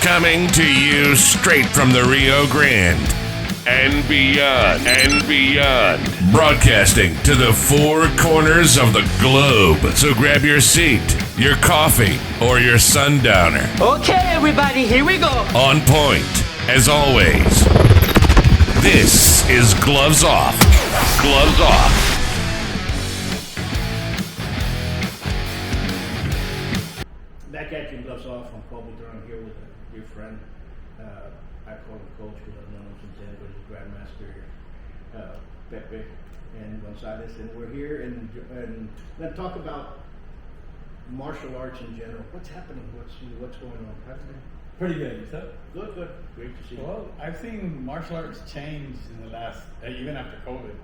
Coming to you straight from the Rio Grande and beyond. Broadcasting to the four corners of the globe. So grab your seat, your coffee, or your sundowner. Okay, everybody, here we go. On point, as always. This is Gloves Off. Gloves Off. Back at you, Gloves Off. I'm Colby Durham here with a dear friend. I call him Coach because I've known him since then, but he's Grandmaster Pepe and Gonzalez. And we're here and going to talk about martial arts in general. What's happening? What's going on? Pretty good. Yourself? Good. Great to see you. Well, I've seen martial arts change in the last, even after COVID,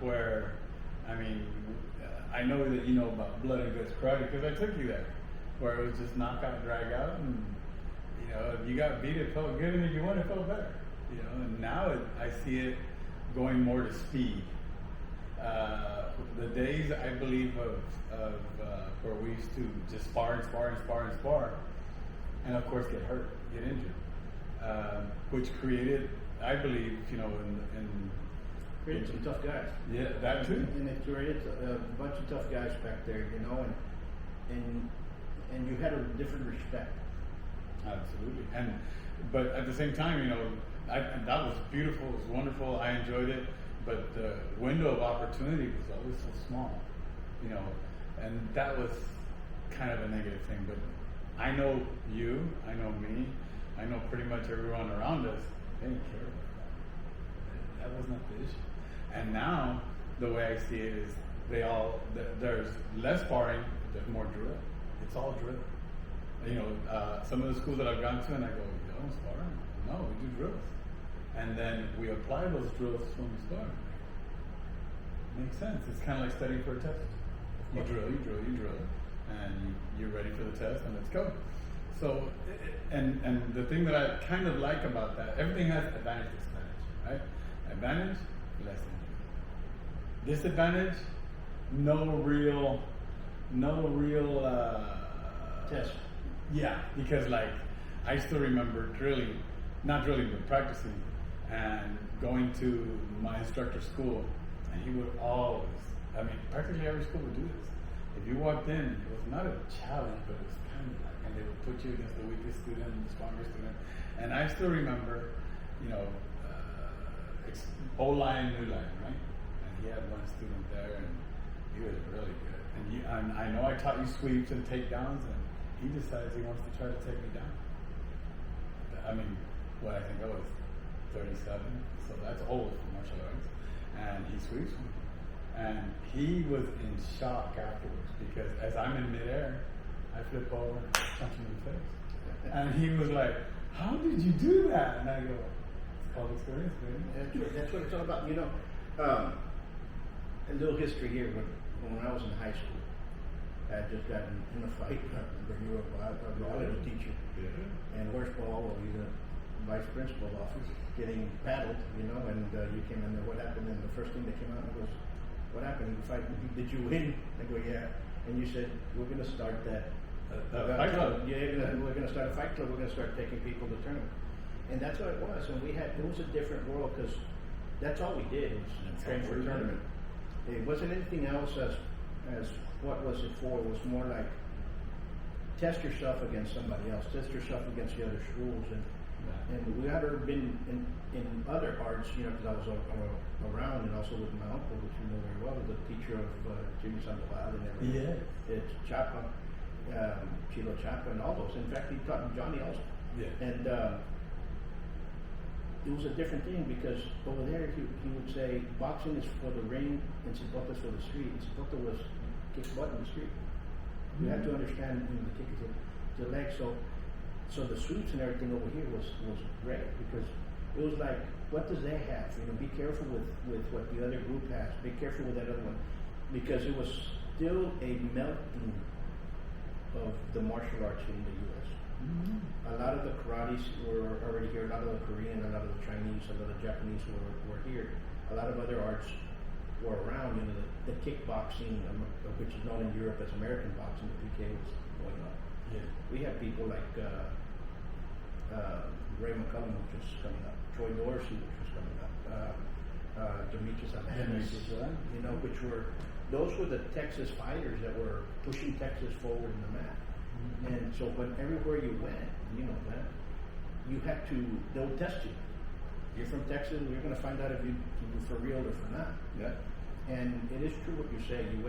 where, I mean, I know that you know about blood and guts karate because I took you there, where it was just knockout, drag out, and if you got beat, it felt good, and if you won, it felt better. And now I see it going more to speed. The days I believe of where we used to just spar, and of course get hurt, get injured, which created, I believe, Created some tough guys. Yeah, that too. And it created a bunch of tough guys back there, and you had a different respect. Absolutely. But at the same time, that was beautiful, it was wonderful, I enjoyed it, but the window of opportunity was always so small, and that was kind of a negative thing. But I know you, I know me, I know pretty much everyone around us, they didn't care about that. That was not the issue. And now, the way I see it is there's less sparring, there's more drill. It's all drill. Some of the schools that I've gone to, and I go, you don't spar? No, we do drills. And then we apply those drills when we spar. Makes sense. It's kind of like studying for a test. You drill, and you're ready for the test, and let's go. So, and the thing that I kind of like about that, everything has advantage, disadvantage, right? Advantage, less injury. Disadvantage, no real Test. Yeah, because I still remember not drilling, but practicing, and going to my instructor's school, and he would always, practically every school would do this. If you walked in, it was not a challenge, but it was kind of and they would put you against the weakest student and the strongest student. And I still remember, O-line, new line, right? And he had one student there, and he was really good. And I know I taught you sweeps and takedowns, and he decides he wants to try to take me down. I think I was 37, so that's old for martial arts. And he sweeps me. And he was in shock afterwards because as I'm in midair, I flip over and punch him in the face. And he was like, "How did you do that?" And I go, "It's called experience, baby." That's what it's all about. A little history here. When I was in high school, I had just gotten in a fight. You were a teacher. Yeah. And where's Paul? Well, he's a vice principal office, getting paddled, and you came in there. What happened? And the first thing that came out was, "What happened? You fight? Did you win?" I go, "Yeah." And you said, "We're going to start that fight club." Yeah, we're going to start a fight club. We're going to start taking people to tournament. And that's what it was. And it was a different world because that's all we did was train for a tournament. It wasn't anything else as what was it for. It was more like test yourself against somebody else, test yourself against the other schools. And we had been in other arts, because I was around, and also with my uncle, which you know very well, was the teacher of Jimmy Sandoval and everything. Yeah. It's Chapa, Chilo Chapa, and all those. In fact, he taught Johnny also. Yeah. And it was a different thing because over there he would say boxing is for the ring and Cipote is for the street. And Cipote was kick butt in the street. You have to understand the kick to the leg. So the sweeps and everything over here was great because it was like, what does they have? Be careful with what the other group has. Be careful with that other one, because it was still a melting of the martial arts in the U.S. Mm-hmm. A lot of the karates were already here. A lot of the Korean, a lot of the Chinese, a lot of the Japanese were here. A lot of other arts were around. The kickboxing, which is known in Europe as American boxing, the PK was going on. Yeah. We had people like Ray McCullum, which was coming up, Troy Dorsey, which was coming up, Demetrius Alvarez, which were, those were the Texas fighters that were pushing Texas forward in the map. Mm-hmm. And so, but everywhere you went, that you had to, they'll test you. You're from Texas, you're going to find out if you're for real or for not. Yeah. And it is true what you say. You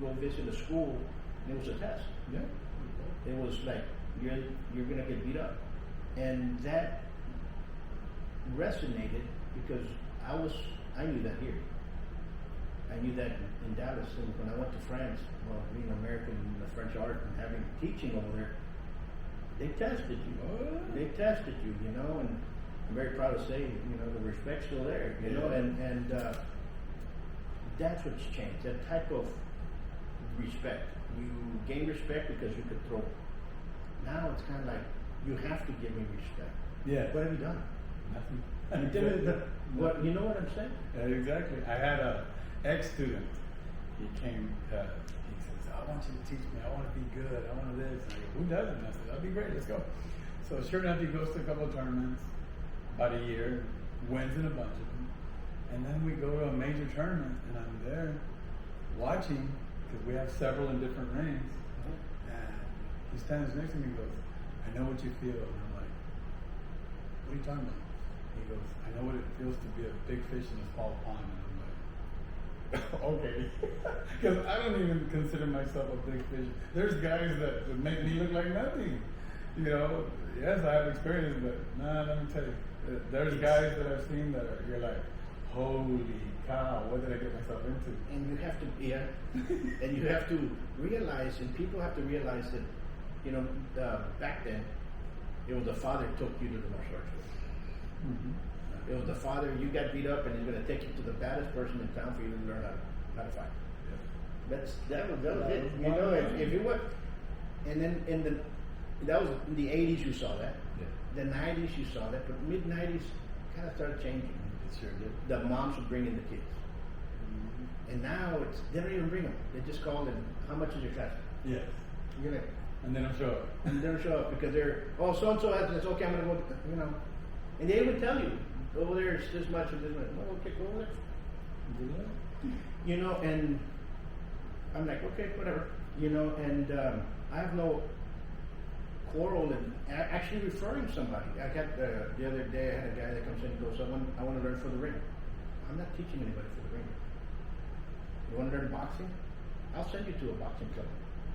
go visit a school, and it was a test. Yeah. It was like you're going to get beat up, and that resonated because I knew that here. I knew that in Dallas, and when I went to France, well, being American in the French art and having teaching over there, they tested you. They tested you, and I'm very proud to say, the respect's still there, and that's what's changed. That type of respect. You gain respect because you could throw. Now it's kind of like you have to give me respect. Yeah. What have you done? Nothing. What you know what I'm saying? Yeah, exactly. I had a ex-student. He came. He says, "I want you to teach me. I want to be good. I want to this." And I go, "Who doesn't?" I said, "That'd be great. Let's go." So sure enough, he goes to a couple of tournaments, about a year, wins in a bunch of them, and then we go to a major tournament, and I'm there watching because we have several in different rings. And he stands next to me and goes, "I know what you feel." And I'm like, "What are you talking about?" He goes, "I know what it feels to be a big fish in a small pond." And I'm like, okay. Because I don't even consider myself a big fish. There's guys that make me look like nothing. Yes, I have experience, but let me tell you. There's guys that I've seen that you're like, holy cow, what did I get myself into? And you have to, and you have to realize, and people have to realize that, back then, it was the father took you to the martial arts school. Mm-hmm. It was the father, you got beat up, and he's going to take you to the baddest person in town for you to learn how to fight. Yeah. That was it. If you were, and then that was in the 80s you saw that. Yeah. The 90s you saw that, but mid 90s kind of started changing. It sure did. The moms would bring in the kids. Mm-hmm. And now they don't even bring them. They just call them, how much is your class? Yes. You're like, and they don't show up. And they don't show up because they're, so-and-so has this, okay, I'm going to go, And they would tell you, over there it's this much and this much. Well, okay, go over there. And I'm like, okay, whatever. And I have no quarrel in actually referring somebody. I got the other day I had a guy that comes in and goes, I want to learn for the ring. I'm not teaching anybody for the ring. You want to learn boxing? I'll send you to a boxing club.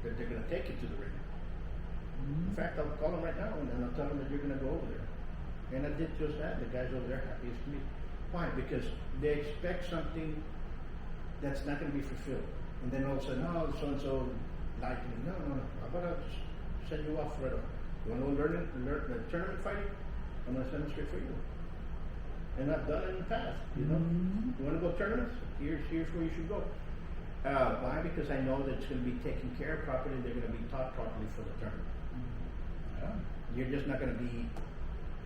They're going to take you to the ring. Mm-hmm. In fact, I'll call them right now and I'll tell them that you're going to go over there. And I did just that. The guys over there happy as can be. Why? Because they expect something that's not going to be fulfilled. And then all of a sudden, so-and-so lied to me. No. How about I just send you off right away? You want to learn the tournament fighting? I'm going to send them straight for you. And I've done it in the past, Mm-hmm. You want to go tournaments? Here's where you should go. Why? Because I know that it's going to be taken care of properly. They're going to be taught properly for the tournament. Yeah. You're just not going to be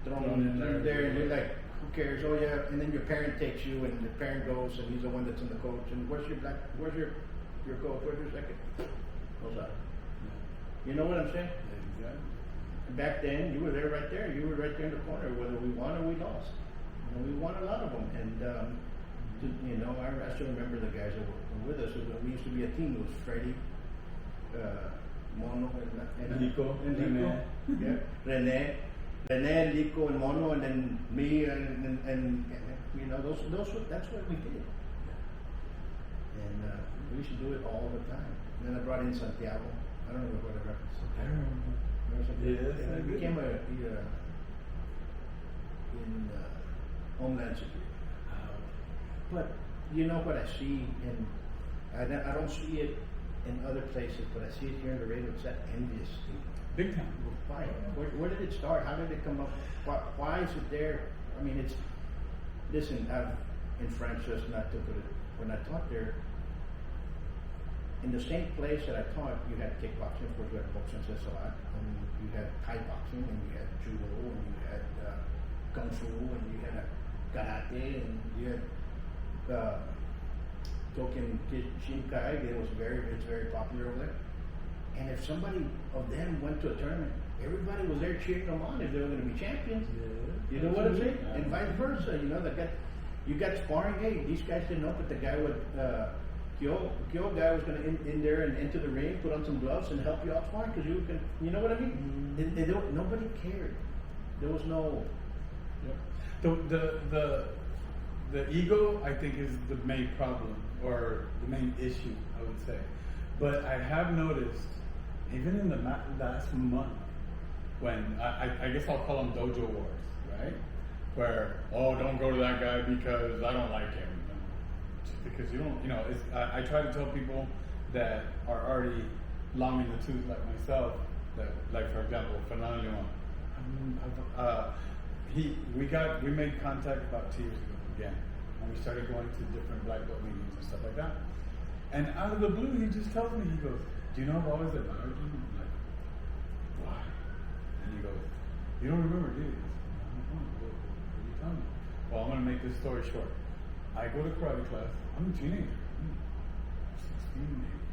thrown in there and you're like, who cares? Oh yeah, and then your parent takes you and the parent goes and he's the one that's in the coach and where's your coach? Where's your second? Goes out. You know what I'm saying? Exactly. Back then, you were there right there. You were right there in the corner, whether we won or we lost. We won a lot of them, and I still remember the guys that were with us. We used to be a team. It was Freddie, Mono, and Lico. Yeah, Rene, Lico, and Mono, and then me, and that's what we did. And we used to do it all the time. And then I brought in Santiago. I don't know what I referenced. I remember. Yes, I became in Homeland Security. But you know what I see, and I don't see it in other places, but I see it here in Laredo. It's that envious thing. Big time. Why? Where did it start? How did it come up? Why is it there? I mean, listen, in France, just not to put it, when I taught there, in the same place that I taught, you had kickboxing, of course, you had boxing, and you had Thai boxing, and you had judo, and you had kung fu, and you had karate, and you had Token Shinkai. It's very popular over there. And if somebody of them went to a tournament, everybody was there cheering them on if they were going to be champions. Yeah. You know what I'm saying? And vice versa. You know, you got sparring. Hey, these guys didn't know, but the guy with Kyo guy was going to in there and into the ring, put on some gloves and help you out sparring because you can. You know what I mean? Nobody cared. There was no. Yep. The ego, I think, is the main problem or the main issue, I would say. But I have noticed, even in the last month, when I guess I'll call them dojo wars, right? Where, don't go to that guy because I don't like him. Just because you don't, I try to tell people that are already long in the tooth like myself, that, like for example, Fernando Leon. We made contact about 2 years ago again, and we started going to different black belt meetings and stuff like that. And out of the blue, he just tells me, he goes, "Do you know I've always admired you?" I'm like, "Why?" And he goes, "You don't remember, do you?" I said, "No, what are you telling me?" Well, I'm gonna make this story short. I go to karate class. I'm a teenager, 16 maybe,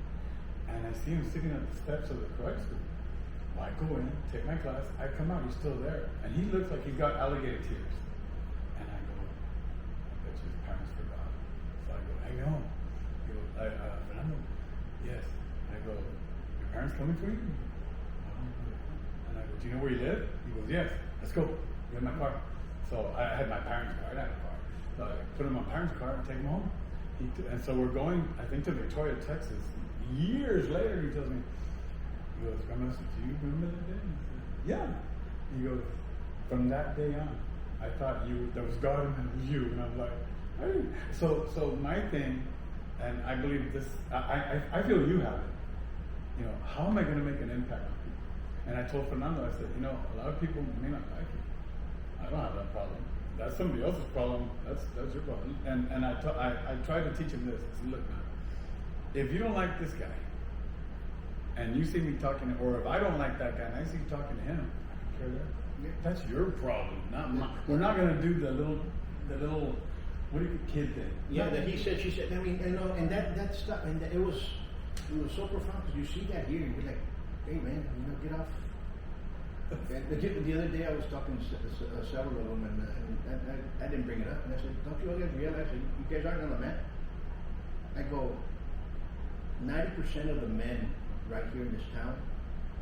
and I see him sitting at the steps of the karate school. I go in, take my class, I come out, he's still there. And he looks like he's got alligator tears. And I go, I bet you his parents forgot. So I go, "I know." He goes, Fernando, yes. I go, "Your parents coming for you?" And I go, "Do you know where you live?" He goes, "Yes." "Let's go. Get in my car." So I had my parents' car, I didn't have a car. So I put him in my parents' car and take him home. And so we're going, I think, to Victoria, Texas. Years later, he tells me, he goes, "Grandmaster, do you remember that day?" I said, "Yeah." He goes, "From that day on, I thought there was God and it was you." And I'm like, "Hey." So my thing, and I believe this, I feel you have it. How am I going to make an impact on people? And I told Fernando, I said, a lot of people may not like it. I don't have that problem. That's somebody else's problem. That's your problem. And I try to teach him this. I said, "Look, man, if you don't like this guy, and you see me talking, or if I don't like that guy and I see you talking to him, I don't care that. That's your problem, not mine. We're not going to do the little, what do you kid thing?" Yeah, that he said, she said. I mean, and that stuff, and it was so profound because you see that here, and you're like, "Hey, man, get off." The other day I was talking to several of them, and I didn't bring it up, and I said, "Don't you guys realize that you guys aren't on the mat?" I go, 90% of the men right here in this town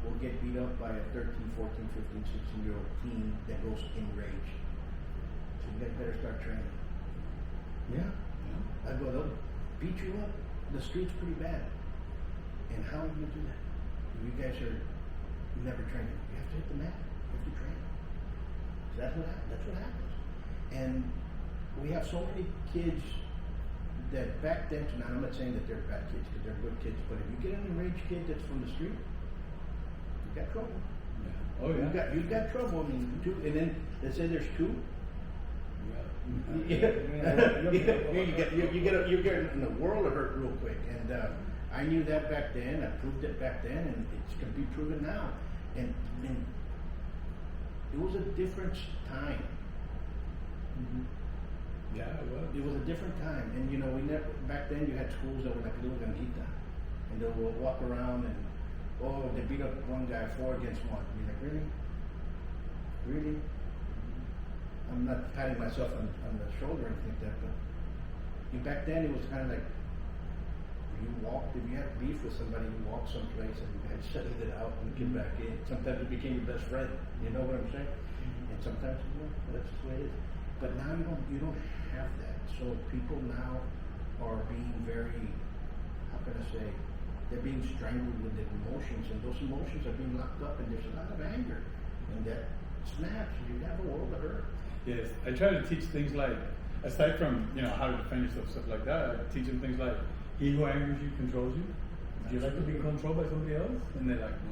will get beat up by a 13, 14, 15, 16-year-old teen that goes in rage. So you guys better start training. Yeah. I go, they'll beat you up. The street's pretty bad. And how are you going to do that? You guys are never training. You have to hit the mat. You have to train. So that's what happens. And we have so many kids that back then, now I'm not saying that they're bad kids because they're good kids, but if you get an enraged kid that's from the street, you got trouble. Yeah. Oh yeah. You got trouble. I mean, and then let's say there's two. Yeah. You get in a world of hurt real quick, and I knew that back then. I proved it back then, and it's going to be proven now. And it was a different time. Mm-hmm. Yeah, it was. It was a different time, and we never back then. You had schools that were like little ganguita, and they would walk around and they beat up one guy 4 against 1. You're like, really? I'm not patting myself on the shoulder or anything like that, but back then it was kind of like if you had beef with somebody, you walked someplace and you had settled it out and get back in. Sometimes it became your best friend. You know what I'm saying? Mm-hmm. And sometimes that's just the way it is. But now you don't have that. So people now are being very, how can I say, they're being strangled with their emotions, and those emotions are being locked up, and there's a lot of anger, and that snaps, and you have a world of hurt. Yes, I try to teach things like, aside from how to defend yourself, stuff like that, I teach them things like, he who angers you controls you. Do you like to be controlled by somebody else? And they're like, no.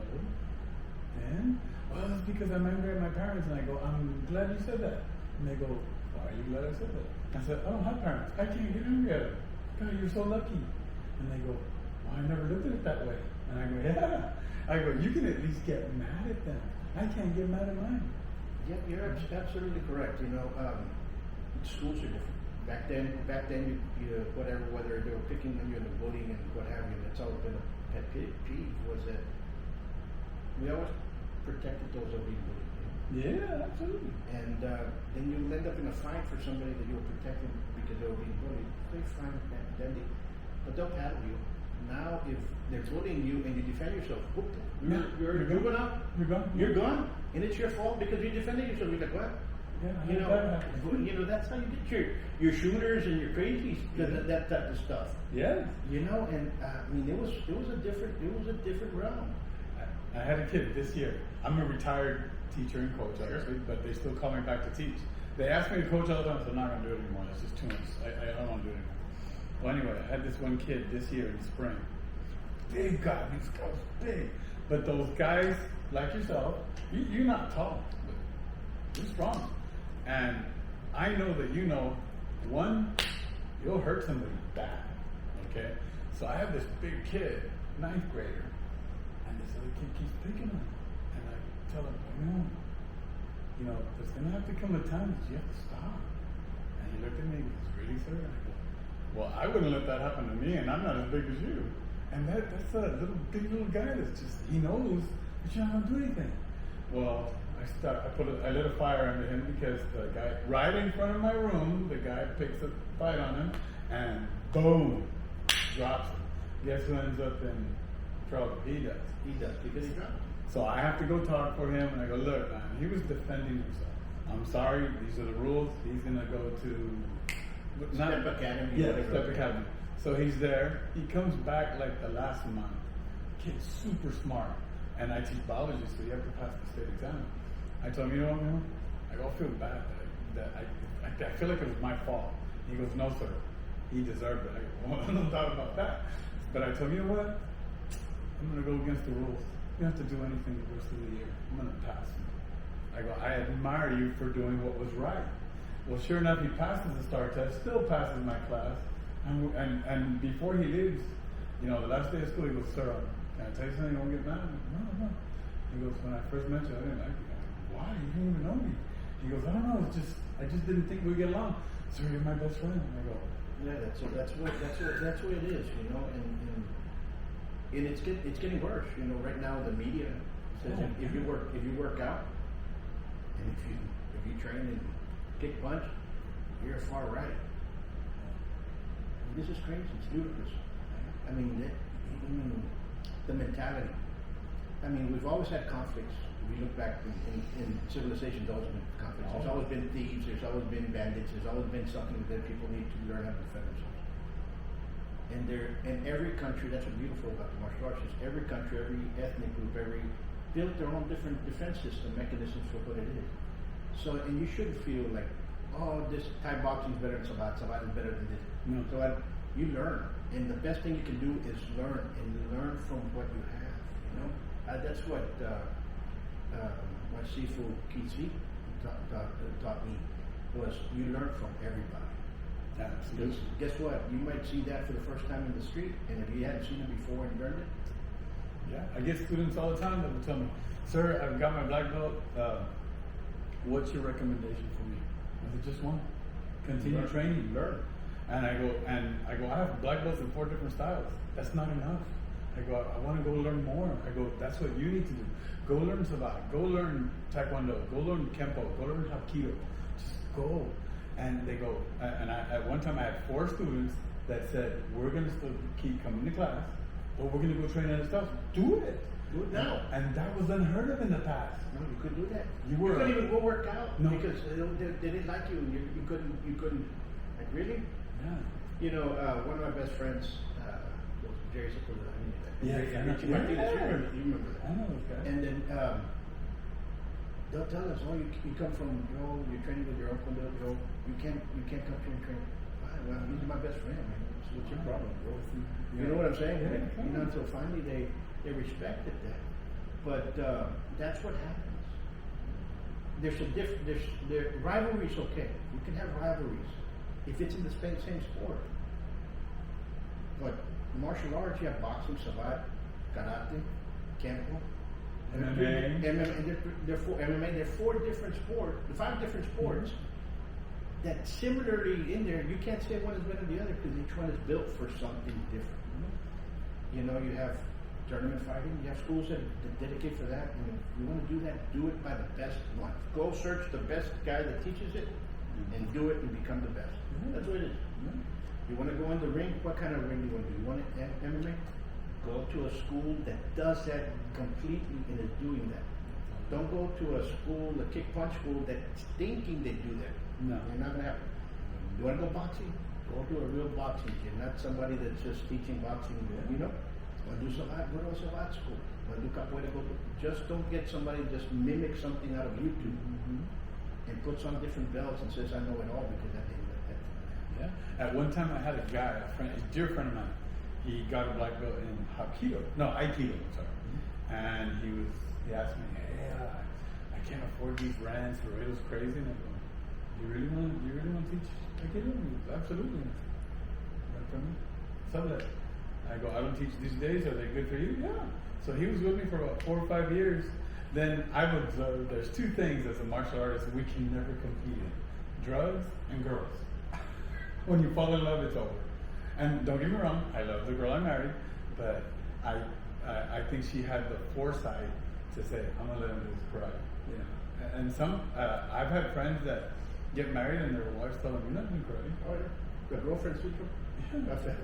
And well, it's because I'm angry at my parents, and I go, I'm glad you said that. And they go, why are you glad I said that? I said, I don't have parents. I can't get angry at them. God, you're so lucky. And they go, well, I never looked at it that way. And I go, yeah. I go, you can at least get mad at them. I can't get mad at mine. Yeah, you're absolutely correct. Schools are different. Back then, whether they were picking on you and bullying and what have you, that's always been a pet peeve. Was that we always protected those that were being bullied. Yeah, absolutely. And then you end up in a fine for somebody that you were protecting because they were being bullied. They fine then but they'll paddle you. Now, if they're bullying you and you defend yourself, whoop, you're gone out. You're gone. You're gone, and it's your fault because you defended yourself. You're like, what? Yeah, That's how you get your shooters and your crazies, that type of stuff. Yeah. And I mean, it was a different realm. I had a kid this year. I'm a retired teacher and coach, obviously, but they still call me back to teach. They ask me to coach all the time, so I'm not going to do it anymore. It's just too much. I don't want to do it anymore. Well, anyway, I had this one kid this year in the spring. Big guy, these guys big. But those guys, like yourself, you're not tall, but you're strong. And I know that one, you'll hurt somebody bad, okay? So I have this big kid, 9th grader, and this other kid keeps picking him. And I tell him, there's going to have to come a time that you have to stop. And he looked at me and he goes, really, sir? And I go, well, I wouldn't let that happen to me, and I'm not as big as you. And that's a big little guy that's just, he knows, but you're not going to do anything. Well, I lit a fire under him because the guy, right in front of my room, the guy picks a fight on him, and boom, drops him. Guess who ends up in trouble? He does. He does, because he dropped him. So I have to go talk for him, and I go, look, man, he was defending himself. I'm sorry, these are the rules. He's going to go to... Step Academy. Yeah, Step Academy. So he's there. He comes back like the last month. Kid's super smart. And I teach biology, so you have to pass the state exam. I told him, you know what, man? I go feel bad that I feel like it was my fault. He goes, no, sir. He deserved it. I go, well, no doubt about that. But I told him, you know what? I'm going to go against the rules. You don't have to do anything the rest of the year. I'm going to pass him. I go, I admire you for doing what was right. Well, sure enough, he passes the STAR test, still passes my class, and before he leaves, the last day of school, he goes, sir, can I tell you something? You won't get mad? No. He goes, when I first met you, I didn't like you. I go, why? You didn't even know me. He goes, I don't know. I just didn't think we'd get along. Sir, you're my best friend. And I go, yeah, that's what it is, and it's getting worse. Right now the media says if you work out, and if you train and kick punch, you're far right. This is crazy. It's ludicrous. I mean, the mentality. I mean, we've always had conflicts. If you look back in civilization, there's always been conflicts. There's always been thieves. There's always been bandits. There's always been something that people need to learn how to defend themselves. And in every country, that's what's beautiful about the martial arts. Is every country, every ethnic group, built their own different defense system mechanisms for what it is. So, and you shouldn't feel like, oh, this Thai boxing is better than Sabat is better than this. No. So you learn, and the best thing you can do is learn, and learn from what you have. That's what Sifu Kitsi taught me, was you learn from everybody. absolutely. Guess what? You might see that for the first time in the street, and if you hadn't seen it before and learned it. Yeah, I get students all the time that will tell me, sir, I've got my black belt. What's your recommendation for me? I said, just one. Continue training, learn. And I go, I have black belts in 4 different styles. That's not enough. I go, I want to go learn more. I go, that's what you need to do. Go learn Sabat. Go learn Taekwondo. Go learn Kempo. Go learn Hapkido. Just go. And they go, at one time I had 4 students that said, we're going to still keep coming to class, but we're going to go train other stuff. Do it. Do it now. And that was unheard of in the past. No, you couldn't do that. You couldn't even go work out because they didn't like you. And you couldn't. Like, really? Yeah. One of my best friends was Jerry Sepulveda. Yeah, Richie Martinez. You remember that? I know those guys. And then they'll tell us, you come from you're training with your uncle. You can't come to and train. Well, he's my best friend, man. So what's your problem, bro? You know what I'm saying? Yeah, Until finally they respected that. But that's what happens. There's rivalries, okay. You can have rivalries if it's in the same sport. But martial arts, you have boxing, Sabat, karate, Kempo, MMA. MMA. There are 4 different sports, 5 different sports that similarly in there. You can't say one is better than the other because each one is built for something different. You have tournament fighting. You have schools that dedicate for that. And if you want to do that, do it by the best one. Go search the best guy that teaches it and do it and become the best. That's what it is. You want to go in the ring? What kind of ring do you want to do? You want MMA? Go to a school that does that completely and is doing that. Don't go to a school, a kick punch school that's thinking they do that. No. You're not going to happen. You want to go boxing? Go to a real boxing gym, not somebody that's just teaching boxing, you know? Want to do salat? Go to a salat school. Want to do capoeira? Just don't get somebody just mimic something out of YouTube and puts on different belts and says, I know it all because that ain't like that. Yeah. At one time, I had a guy, a dear friend of mine. He got a black belt in Aikido, sorry. And he asked me, hey, I can't afford these rents. Laredo's crazy. And I go, you really want to teach Aikido? He goes, absolutely. Right for me. So that I go, I don't teach these days. Are they good for you? Yeah. So he was with me for about 4 or 5 years. Then I've observed there's two things as a martial artist we can never compete in: drugs and girls. When you fall in love, it's over. And don't get me wrong, I love the girl I married, but I think she had the foresight to say, I'm gonna let him do his karate. You know, and some I've had friends that get married and their wives tell them, you're not doing karate. Oh, yeah. The girlfriend secret? That's it.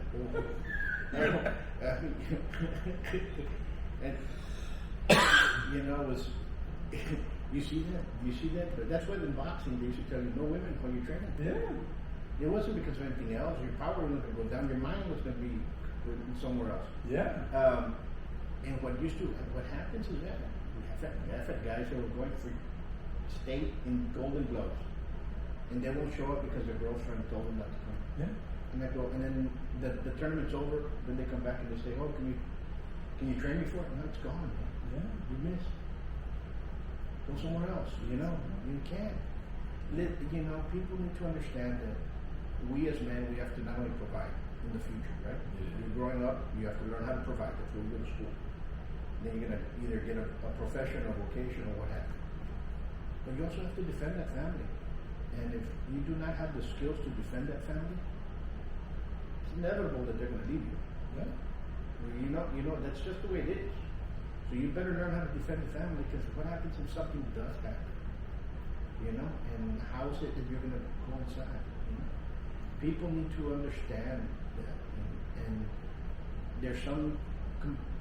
And you know, you see that? But that's why in boxing they used to tell you no women when you're training. Yeah. It wasn't because of anything else. Your power was going to go down. Your mind was going to be somewhere else. Yeah. And what happens is that I've had guys that were going for state in Golden Gloves, and they won't show up because their girlfriend told them not to come. Yeah. And I go, and then the tournament's over. Then they come back and they say, "Oh, can you train me for it?" No, it's gone. Man. Yeah. You missed. Go somewhere else. You know, you can't. You know, people need to understand that we as men, we have to not only provide in the future, right? Yeah. You're growing up, you have to learn how to provide. That's why you go to school. Then you're going to either get a profession or vocation or what have you. But you also have to defend that family. And if you do not have the skills to defend that family, it's inevitable that they're going to leave you. Yeah. You know, that's just the way it is. So you better learn how to defend the family, because what happens if something does happen? You know, and how is it that you're going to go inside? You know? People need to understand that, and there's some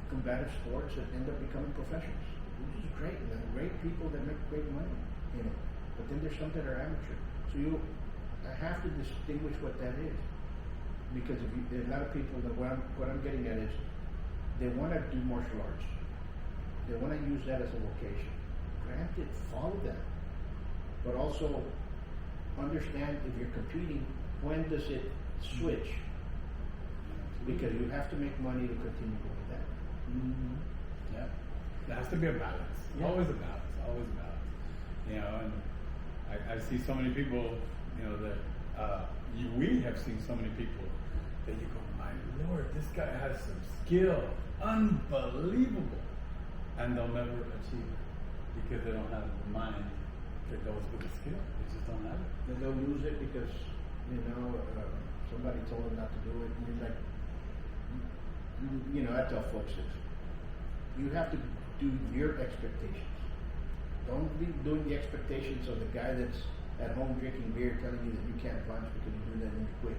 combative sports that end up becoming professionals, which is great, and they're great people that make great money, you know. But then there's some that are amateur. So I have to distinguish what that is, because a lot of people, what I'm getting at is they want to do martial arts, they want to use that as a vocation. Granted, follow that, but also understand if you're competing, when does it switch? Because you have to make money to continue doing that. Mm-hmm. Yeah. There has to be a balance. Yeah. Always a balance. Always a balance. You know, and I see so many people, you know, that we have seen so many people that you go, my Lord, this guy has some skill. Unbelievable. And they'll never achieve it because they don't have the mind that goes with the skill. They just don't have it. Then they'll lose it because, you know, somebody told them not to do it. And you're like, you know, I tell folks this. You have to do your expectations. Don't be doing the expectations of the guy that's at home drinking beer telling you that you can't punch because you do that and you quit.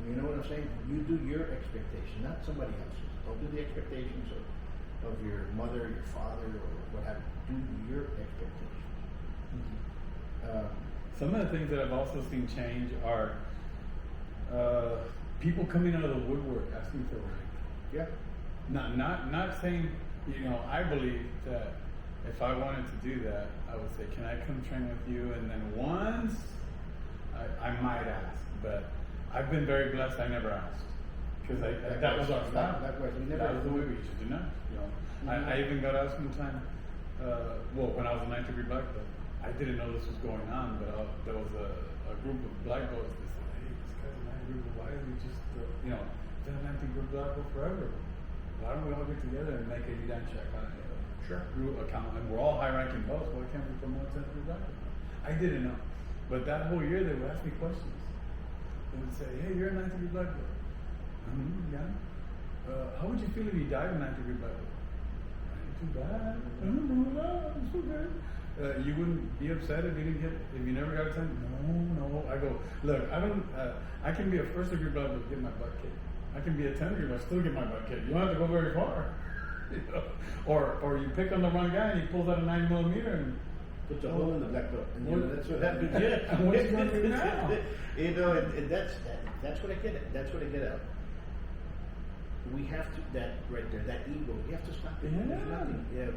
You know what I'm saying? You do your expectation, not somebody else's. Don't do the expectations of your mother, your father, or what have you. Do your expectations. Some of the things that I've also seen change are people coming out of the woodwork asking for rank. Yeah. Not saying, you know, I believe that if I wanted to do that, I would say, can I come train with you? And then once I might ask, but I've been very blessed I never asked. Because that was our style. That was the way we used to do now. You know, I even got asked one time, when I was a 9th degree black belt, I didn't know this was going on, but there was a group of black belts that said, hey, this guy's a 9th degree, why don't we just, you know, been a 9th degree black belt forever. Why don't we all get together and make a UDAN check on it? Sure. Group account, and we're all high-ranking belts. Why can't we promote 10th degree black belt? I didn't know. But that whole year, they would ask me questions. They would say, hey, you're a 9th degree black belt. Yeah. how would you feel if you died in 9th degree black belt? Ain't too bad. It's okay. You wouldn't be upset if you never got a 10? No. I go, look, I can be a 1st degree black belt, get my butt kicked. I can be a 10th degree black, still get my butt kicked. You don't have to go very far. You know? Or you pick on the wrong guy and he pulls out a 9mm and puts a hole in the black belt. And that's what happens. Yeah. What are you going to do now? You know, and that's what I get at. That's what I get at. We have to, that right there, that ego, we have to stop it. Yeah. There's nothing. Yeah.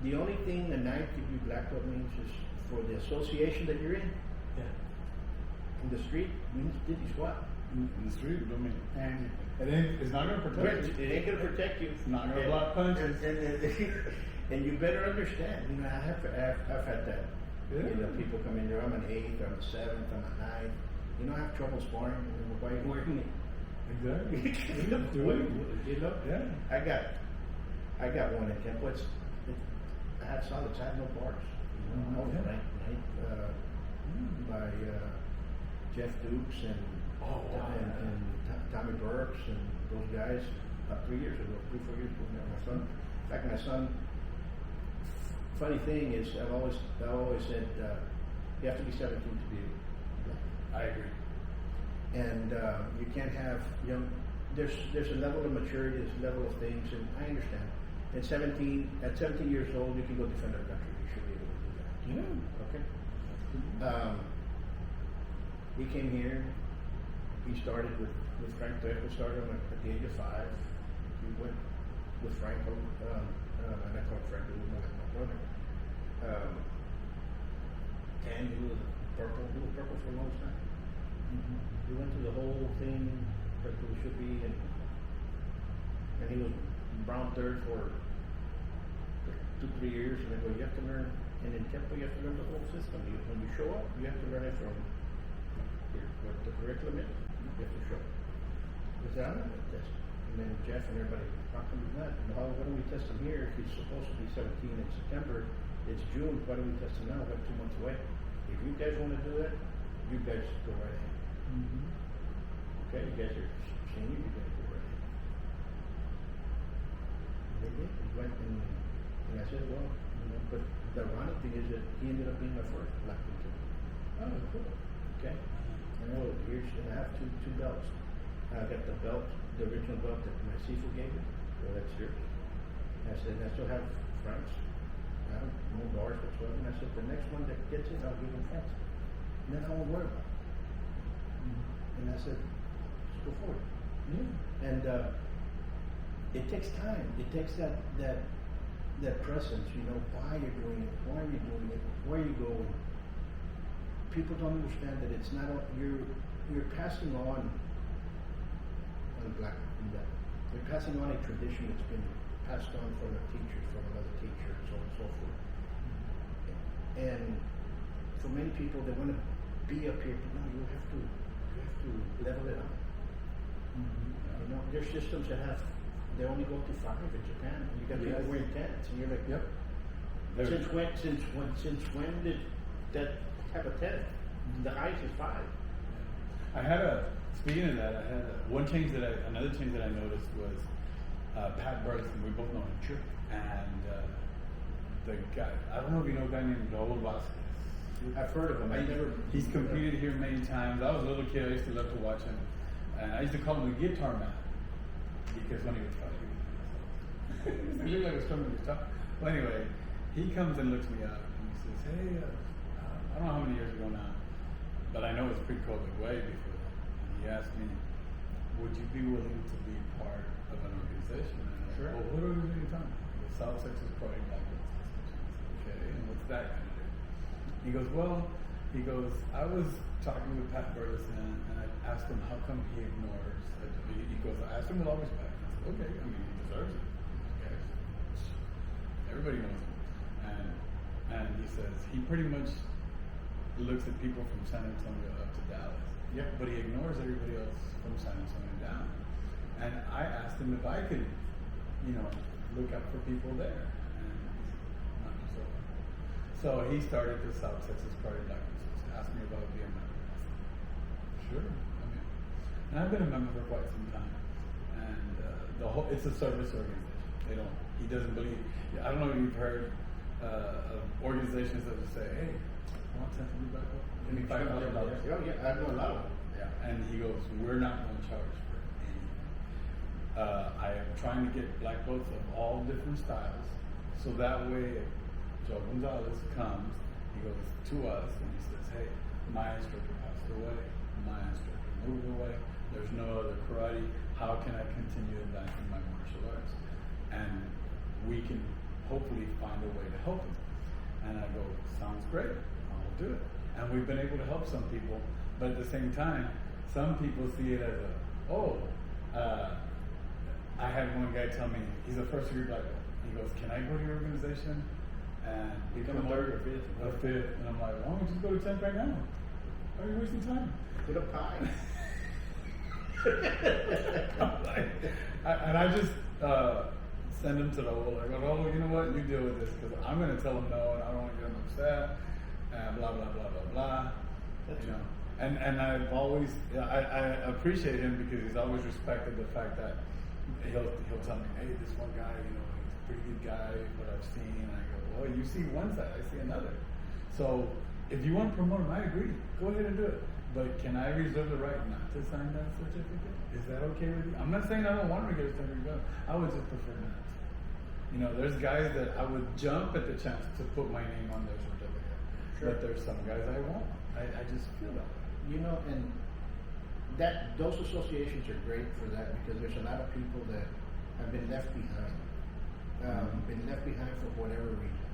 The only thing a 9th degree black belt means is for the association that you're in. Yeah. In the street means diddly squat. In the street, don't mean. And it's not going to protect you. It ain't going to protect you. It's not going to block punches. And you better understand, you know, I've had that. Yeah. You know, people come in there, I'm an 8th, I'm a 7th, I'm a 9th. You know, I have trouble sparring. Why are you working it? Exactly. You know? Yeah. I got one at Temple. I had solids, I had no bars. You know, I was ranked by Jeff Dukes and Tommy Burks and those guys about 3 years ago, 3-4 years ago. My son, in fact, my son. Funny thing is, I've always said you have to be 17 to be. I agree. And you can't have young. There's a level of maturity, there's a level of things, and I understand. At 17 years old, you can go defend our country. You should be able to do that. Yeah. Okay. He came here. He started with Frank Tueco. Started at the age of 5. He went with Frank, and I call Frank a little more like my brother. And he was purple. He was purple for a long time. Mm-hmm. He went through the whole thing that he should be, and he was brown third for 2-3 years. And I go, you have to learn. And in Temple, you have to learn the whole system. When you show up, you have to learn it from what the curriculum is. You have to show. Because I don't know what test. And then Jeff and everybody, how come he's not? Why don't we test him here? If he's supposed to be 17 in September, it's June. Why don't we test him now? We're 2 months away. If you guys want to do that, you guys go right ahead. Mm-hmm. Okay, you guys are senior, you guys go right ahead. They did. He went and I said, well, you know, but the ironic thing is that he ended up being my first black belt. Oh, cool. Okay. I know, and I have two belts. I got the belt, the original belt that my Sifu gave me. Well, that's yours. I said, I still have Frank's. I have no bars whatsoever. And I said, the next one that gets it, I'll give him Frank's. And then I won't worry about it. And I said, let's go forward. Yeah. And it takes time. It takes that presence, you know, why you're doing it, why are you doing it, where are you going. People don't understand that it's not you're passing on black. You're passing on a tradition that's been passed on from a teacher, from another teacher, and so on and so forth. And for many people, they want to be up here, but no, you have to level it up. Mm-hmm. You know, there's systems that they only go to 5 in Japan. You got people wearing 10s, and you're like, yep. Since when did that have a 10? The highest is 5. Speaking of that, another change that I noticed was Pat Burleson. We both know him. Sure. And the guy, I don't know if you know a guy named Raul Vasquez. I've heard of him. He's competed here many times. I was a little kid. I used to love to watch him, and I used to call him the guitar man because when he would talk, he looked like a strumming guitar. Well, anyway, he comes and looks me up and he says, "Hey, I don't know how many years ago now, but I know it's pre-COVID, way before that." And he asked me, "Would you be willing to be part of an organization?" And I said, "Well, what organization are you talking about?" He goes, "South Texas Karate Black Belt Association." I said, "Okay, and what's that going to do?" He goes, "I was talking with Pat Burleson and I asked him how come he ignores." He goes, "I asked him with all respect." And I said, "Okay, I mean, he deserves it. Okay. Everybody knows him." And he says, he pretty much looks at people from San Antonio up to Dallas. Yep. But he ignores everybody else from San Antonio down. And I asked him if I could, look up for people there. And he's not so. So he started the South Texas Karate Black Belt. Asked me about being a member. I said, sure. And I've been a member for quite some time. And it's a service organization. He doesn't believe. I don't know if you've heard of organizations that would say, "Hey, I want something to be back up. Give me $5,000." Oh yeah, I know a lot of them. Yeah, and he goes, "We're not going to charge for anything. I am trying to get black belts of all different styles, so that way, if Joe Gonzalez comes, he goes to us and he says, "Hey, my instructor passed away. My instructor moved away. There's no other karate. How can I continue advancing my martial arts?" And we can hopefully find a way to help him. And I go, "Sounds great. I'll do it." And we've been able to help some people, but at the same time, some people see it as I had one guy tell me, he's a first degree black belt. He goes, "Can I go to your organization and become a third or fifth?" And I'm like, "Why don't you just go to 10th right now? Why are you wasting time? Put a pie." And I just send him to the wall. I go, "Oh, you know what? You deal with this because I'm going to tell him no, and I don't want to get him upset, and blah blah blah blah blah." You know, and I've always I appreciate him because he's always respected the fact that he'll tell me, "Hey, this one guy, you know, he's a pretty good guy, what I've seen." And I go, "Well, you see one side, I see another. So if you want to promote him, I agree. Go ahead and do it. But can I reserve the right not to sign that certificate? Is that okay with you?" I'm not saying I don't want to get a certificate. I would just prefer not to. You know, there's guys that I would jump at the chance to put my name on their certificate. Sure. But there's some guys I won't. I just feel that way. You know, and those associations are great for that because there's a lot of people that have been left behind. Been left behind for whatever reason.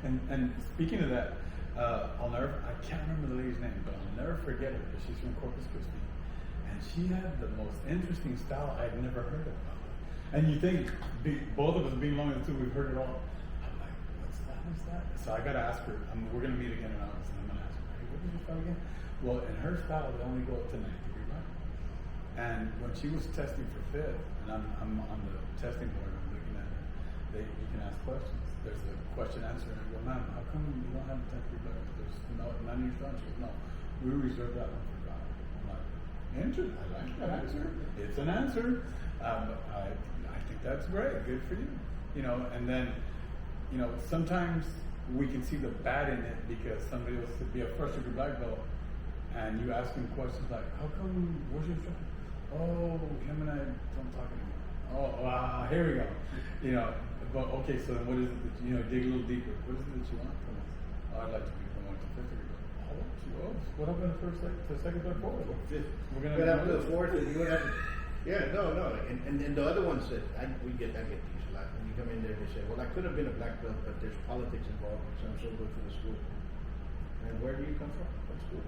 And speaking of that, I can't remember the lady's name, but I'll never forget her because she's from Corpus Christi. And she had the most interesting style I'd never heard of. And you think, both of us being long in the two, we've heard it all. I'm like, what's that? So I got to ask her, we're going to meet again in August, and I'm going to ask her, "Hey, what did you style again?" Well, in her style, they only go up to 9th degree black. And when she was testing for 5th, and I'm on the testing board, I'm looking at her, you can ask questions. There's a question answer, and I go, "Ma'am, how come you don't have a 10th degree black? There's none of your strong." She goes, "No, we reserve that one for God." I'm like, "Interesting. I like that answer. It's an answer. I think that's great. Good for you." You know, and then, you know, sometimes we can see the bad in it because somebody else could be a first degree black belt, and you ask him questions like, "How come? Where's your instructor?" "Oh, him and I don't talk anymore." "Oh, wow, here we go." You know, but okay, so then what is it that, you know, dig a little deeper. What is it that you want from us? "Oh, I'd like to be promoted to 5th degree." "Oh, what happened to second, third, fourth?" Fifth. We're gonna up to the 4th, and you would have. Yeah, no, and then the other ones that I get these a lot. When you come in there, they say, "Well, I could have been a black belt, but there's politics involved, so I'm so good for the school." And where do you come from? What school?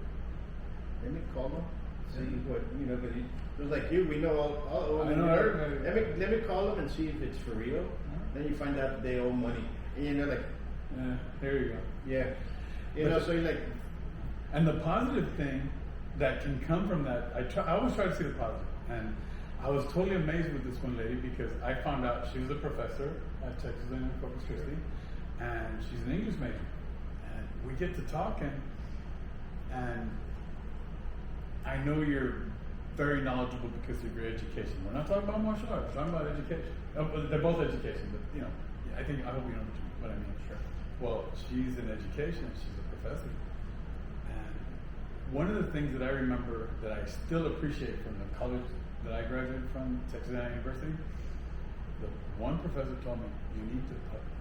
Let me call them. See what, you know, because it was like you. We know all I know everybody. Let me call them and see if it's for real. Then you find out they owe money, and you know, like, here you go. Yeah, you know, so you're like, and the positive thing that can come from that, I always try to see the positive, and I was totally amazed with this one lady because I found out she was a professor at Texas A&M Corpus Christi, and she's an English major, and we get to talking, and I know you're very knowledgeable because of your education. We're not talking about martial arts. We're talking about education. They're both education, but you know, I hope you know what I mean. Sure. Well, she's in education. She's a professor, and one of the things that I remember that I still appreciate from the college that I graduated from, Texas A&M University, the one professor told me, "You need to publish."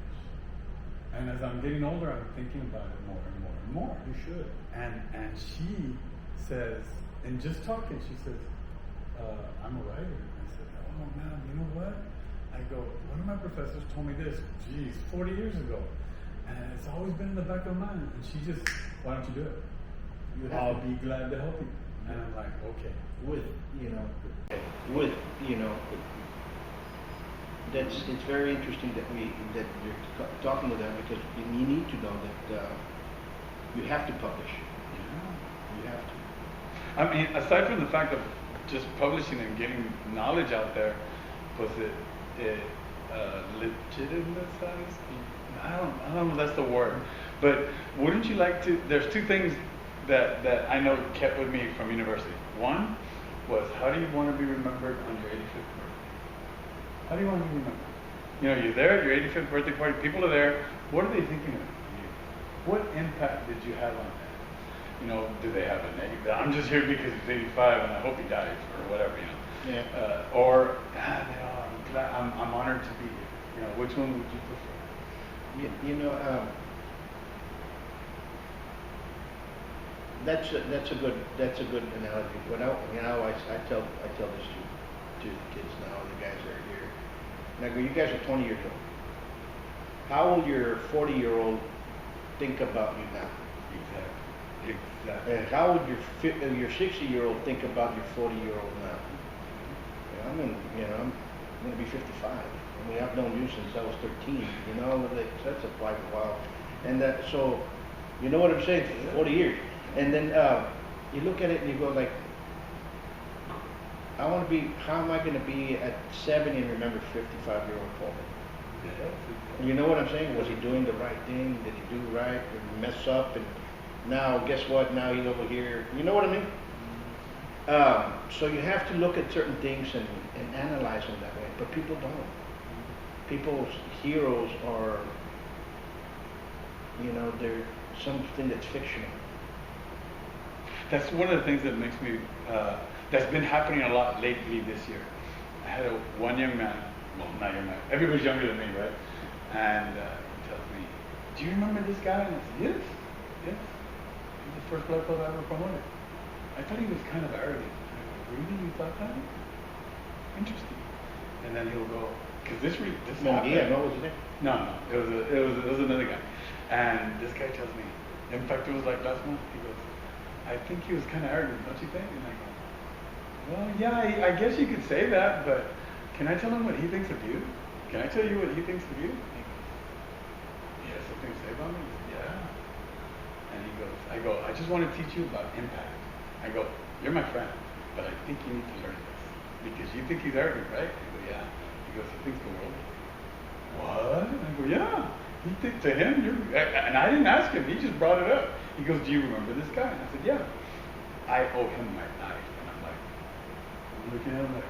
And as I'm getting older, I'm thinking about it more and more and more. you should. And she says, and just talking, she says, "I'm a writer." I said, "Oh man, you know what?" I go, "One of my professors told me this, 40 years ago. And it's always been in the back of my mind." And she just, "Why don't you do it? I'll be glad to help you." And I'm like, okay. It's very interesting that you're talking to them because you need to know that you have to publish. Yeah. You have to. I mean, aside from the fact of just publishing and getting knowledge out there, was it legitimized? I don't know if that's the word, but wouldn't you like to? There's two things that I know kept with me from university. One was, how do you want to be remembered on your 85th birthday? How do you want to be remembered? You know, you're there at your 85th birthday party, people are there, what are they thinking of you? What impact did you have on that? You know, do they have a negative? I'm just here because he's 85 and I hope he dies or whatever, you know. Yeah. I'm honored to be here. You know, which one would you prefer? You know, that's a good analogy. When I tell this to the kids now, the guys that are here. Now, you guys are 20 years old. How will your 40-year-old think about you now? Exactly. And how would your 60-year-old think about your 40-year-old now? Yeah, I'm going to be 55. I mean, I've known you since I was 13. You know, that's quite a while. And so, you know what I'm saying? 40 years. And then you look at it and you go like, how am I going to be at 70 and remember 55-year-old Paul? You know what I'm saying? Was he doing the right thing? Did he do right? Did he mess up? And now, guess what? Now he's over here. You know what I mean? So you have to look at certain things and analyze them that way. But people don't. People's heroes are, you know, they're something that's fictional. That's one of the things that makes me, that's been happening a lot lately this year. I had one young man, well, not young man, everybody's younger than me, right? And he tells me, do you remember this guy? And I said, yes. He's the first black belt I ever promoted. I thought he was kind of arrogant. I go, really? You thought that? Interesting. And then he'll go, because this happened. Yeah, what was his name? No, it was another guy. And this guy tells me, in fact, it was like last month, he goes, I think he was kind of arrogant, don't you think? And I go, well, yeah, I guess you could say that, but can I tell him what he thinks of you? Can I tell you what he thinks of you? He goes, you have something to say about me? He goes, yeah. And he goes, I just want to teach you about impact. I go, you're my friend, but I think you need to learn this. Because you think he's arrogant, right? I go, yeah. He goes, he thinks the world. What? I go, yeah. He thinks to him, and I didn't ask him, he just brought it up. He goes, do you remember this guy? And I said, yeah. I owe him my life. And I'm looking at him like,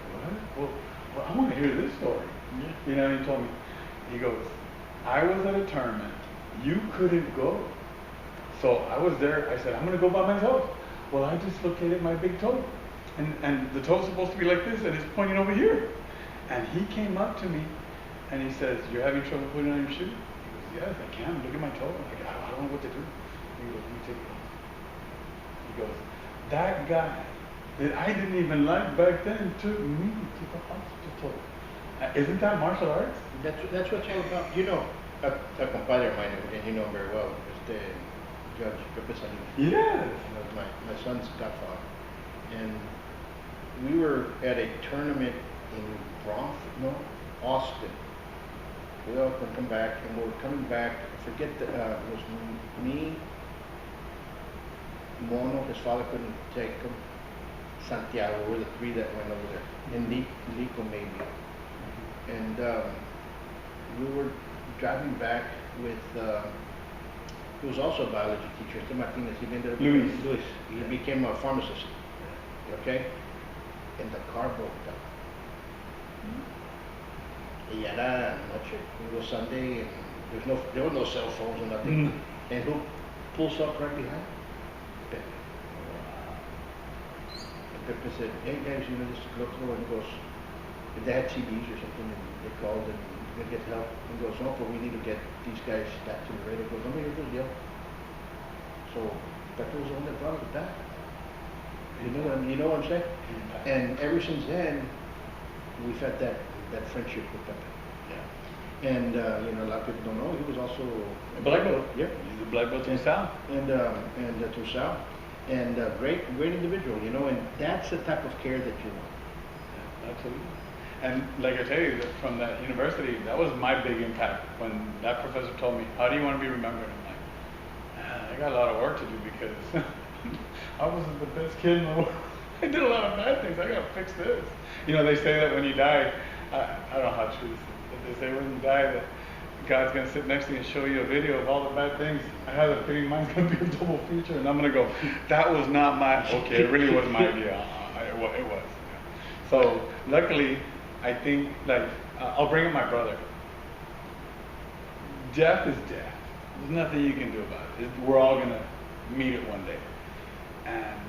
what? Well, I want to hear this story. Yeah. You know, he told me, he goes, I was at a tournament. You couldn't go. So I was there. I said, I'm going to go by myself. Well, I dislocated my big toe. And the toe's supposed to be like this, and it's pointing over here. And he came up to me, and he says, you're having trouble putting on your shoe? He goes, yes, I can. Look at my toe. I'm like, I don't know what to do. He goes, you take it off. He goes, that guy that I didn't even like back then took me to the hospital. Isn't that martial arts? That's what it's all about. You know, a compadre of mine, and you know him very well, is the Judge Pepe Salinas. Yes. My son's godfather. And we were at a tournament in Austin. We all could come back, and we were coming back. I forget it was me, Mono, his father couldn't take him, Santiago, we were the three that went over there, and Lico maybe. And we were driving back with, he was also a biology teacher, Mr. Martinez, he ended up Luis. He became a pharmacist, okay? And the car broke down. Y era noche, it was Sunday, and there were no cell phones or nothing. And who pulls up right behind? Pepe. And Pepe said, hey guys, you know, this look through, and he goes, if they had TVs or something, and they called and they get help, and goes, no, but we need to get these guys back to the radio. Goes, let me hear this yell. So Pepe was the one that brought it back. You know what I'm saying? And ever since then, we've had that friendship with Pepe. Yeah. And you know, a lot of people don't know he was also a black belt. Yeah, he's a black belt to Sal. And to Sal, and great individual. You know, and that's the type of care that you want. Yeah, absolutely. And like I tell you, from that university, that was my big impact. When that professor told me, "How do you want to be remembered?" I'm like, I got a lot of work to do because I wasn't the best kid in the world. I did a lot of bad things. I got to fix this. You know, they say that when you die, I don't know how true this is, but they say when you die that God's going to sit next to you and show you a video of all the bad things. I have a feeling mine's going to be a double feature, and I'm going to go, that was not my, okay, it really was my idea. It was. So luckily, I think like I'll bring up my brother. Death is death. There's nothing you can do about it. We're all gonna meet it one day. And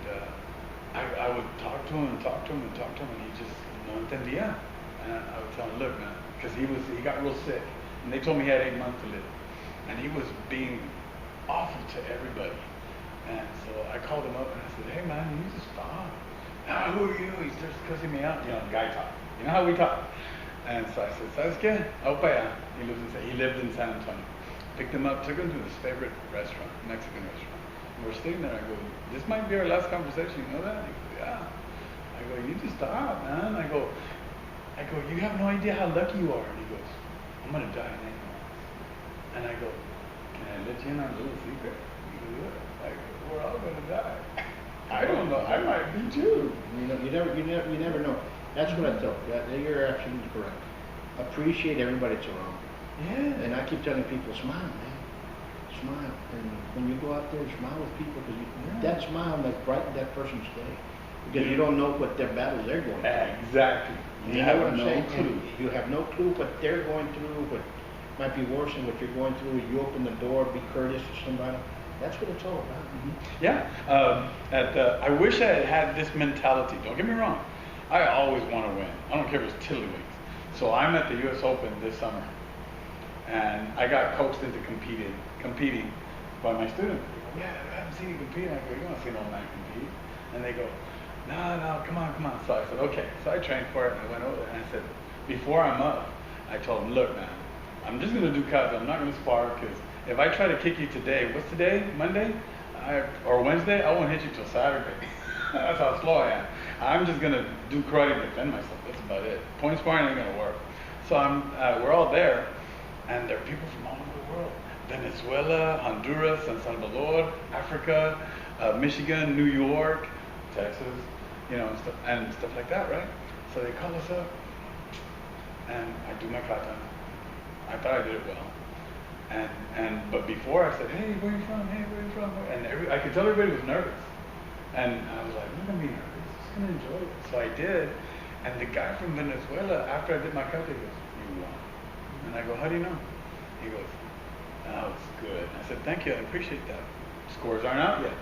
I would talk to him and talk to him and talk to him, and he just no entendía. And I would tell him, look, man, because he got real sick, and they told me he had 8 months to live, and he was being awful to everybody. And so I called him up and I said, hey man, you need to stop. Ah, who are you? He starts cussing me out. You know, guy talk. You know how we talk. And so I said, ¿sabes qué? I'll pay. He lived in San Antonio. Picked him up, took him to his favorite restaurant, Mexican restaurant. And we're sitting there. I go, this might be our last conversation. You know that? He goes, yeah. I go, you need to stop, man. I go, you have no idea how lucky you are. And he goes, I'm gonna die in 8 months. And I go, can I let you in on a little secret? He goes, yeah. I go, we're all gonna die. I don't know. I might be too. You never know. That's what I tell you. You're absolutely correct. Appreciate everybody that's around. Yeah. And I keep telling people, smile, man. Smile. And when you go out there, smile with people, because that smile might brighten that person's day. Because you don't know what their battles they're going through. Exactly. You know what I'm saying? And you have no clue what they're going through, what might be worse than what you're going through. You open the door, be courteous to somebody. That's what it's all about. Mm-hmm. Yeah. I wish I had this mentality. Don't get me wrong. I always want to win. I don't care if it's tiddlywinks. So I'm at the U.S. Open this summer, and I got coaxed into competing by my students. They go, yeah, I haven't seen you compete. I go, you don't want to see an old man compete. And they go, no, come on. So I said, okay. So I trained for it, and I went over there, and I said, before I'm up, I told them, look, man, I'm just going to do kata. I'm not going to spar, because if I try to kick you today, what's today? Monday? Or Wednesday? I won't hit you till Saturday. That's how slow I am. I'm just going to do karate to defend myself. That's about it. Point sparring ain't going to work. So we're all there, and there are people from all over the world. Venezuela, Honduras, San Salvador, Africa, Michigan, New York, Texas, you know, and stuff like that, right? So they call us up, and I do my kata. I thought I did it well. But before I said, hey, where are you from? Hey, where are you from? And I could tell everybody was nervous. And I was like, I'm not gonna be nervous. I'm just gonna enjoy it. So I did. And the guy from Venezuela, after I did my kata, he goes, you won. And I go, how do you know? He goes, that was good. And I said, thank you, I appreciate that. Scores aren't out yet.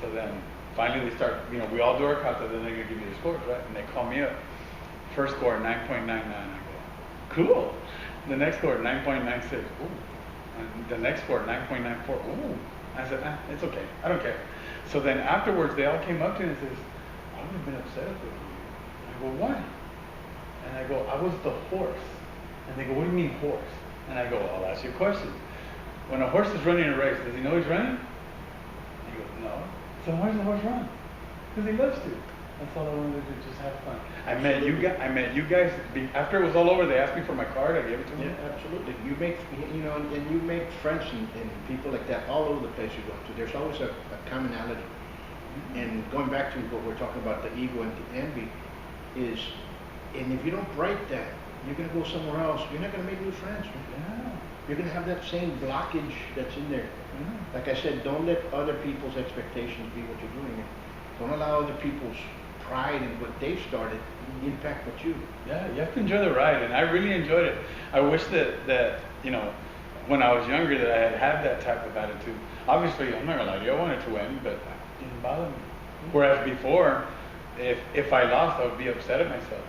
So then finally they start, you know, we all do our kata, then they're gonna give you the scores, right? And they call me up. First score, 9.99. I go, cool. The next score, 9.96. Ooh. And the next score, 9.94. Ooh. I said, it's okay. I don't care. So then afterwards, they all came up to me and says, I would have been upset with you. I go, why? And I go, I was the horse. And they go, what do you mean horse? And I go, I'll ask you a question. When a horse is running a race, does he know he's running? He goes, no. So why does the horse run? Because he loves to. That's all I wanted to do, just have fun. I met you guys. After it was all over, they asked me for my card. I gave it to them. Yeah, absolutely. You make, you know, and you make friends and people like that all over the place you go to. There's always a commonality. Mm-hmm. And going back to what we're talking about, the ego and the envy, is, and if you don't break that, you're going to go somewhere else. You're not going to make new friends. Yeah. You're going to have that same blockage that's in there. Mm-hmm. Like I said, don't let other people's expectations be what you're doing. Don't allow other people's pride and what they've started impact what you. Yeah, you have to enjoy the ride, and I really enjoyed it. I wish that you know, when I was younger, that I had that type of attitude. Obviously, I'm not gonna lie to you, I wanted to win, but it didn't bother me. Whereas before, if I lost, I would be upset at myself,